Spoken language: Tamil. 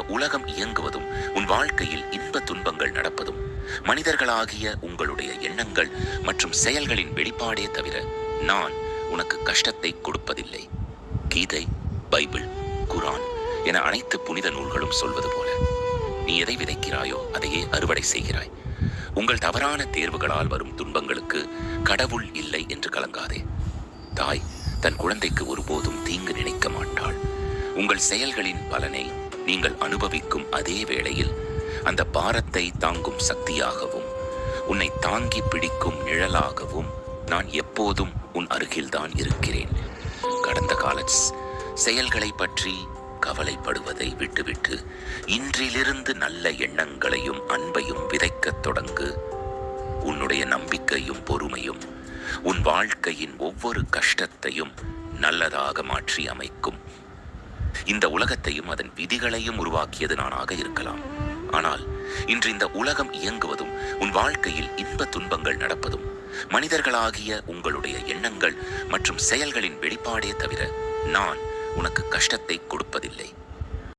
உலகம் இயங்குவதும் உன் வாழ்க்கையில் இன்ப துன்பங்கள் நடப்பதும் மனிதர்களாகிய உங்களுடைய எண்ணங்கள் மற்றும் செயல்களின் வெளிப்பாடே தவிர நான் உனக்கு கஷ்டத்தை கொடுப்பதில்லை. கீதை, பைபிள், குரான் என அனைத்து புனித நூல்களும் சொல்வது போல நீ எதை விதைக்கிறாயோ அதையே அறுவடை செய்கிறாய். உங்கள் தவறான தேர்வுகளால் வரும் துன்பங்களுக்கு கடவுள் இல்லை என்று கலங்காதே. தாய் தன் குழந்தைக்கு ஒருபோதும் தீங்கு நினைக்க மாட்டாள். உங்கள் செயல்களின் பலனை நீங்கள் அனுபவிக்கும் அதே வேளையில் அந்த பாரத்தை தாங்கும் சக்தியாகவும் உன்னை தாங்கி பிடிக்கும் நிழலாகவும் நான் எப்போதும் உன் அருகில்தான் இருக்கிறேன். கடந்த கால செயல்களை பற்றி கவலைப்படுவதை விட்டுவிட்டு இன்றிலிருந்து நல்ல எண்ணங்களையும் அன்பையும் விதைக்கத் தொடங்கு. உன்னுடைய நம்பிக்கையும் பொறுமையும் உன் வாழ்க்கையின் ஒவ்வொரு கஷ்டத்தையும் நல்லதாக மாற்றி அமைக்கும். இந்த உலகத்தையும் அதன் விதிகளையும் உருவாக்கியது நானாக இருக்கலாம். ஆனால் இன்று இந்த உலகம் இயங்குவதும் உன் வாழ்க்கையில் இன்ப துன்பங்கள் நடப்பதும் மனிதர்களாகிய உங்களுடைய எண்ணங்கள் மற்றும் செயல்களின் வெளிப்பாடே தவிர நான் உனக்கு கஷ்டத்தை கொடுப்பதில்லை.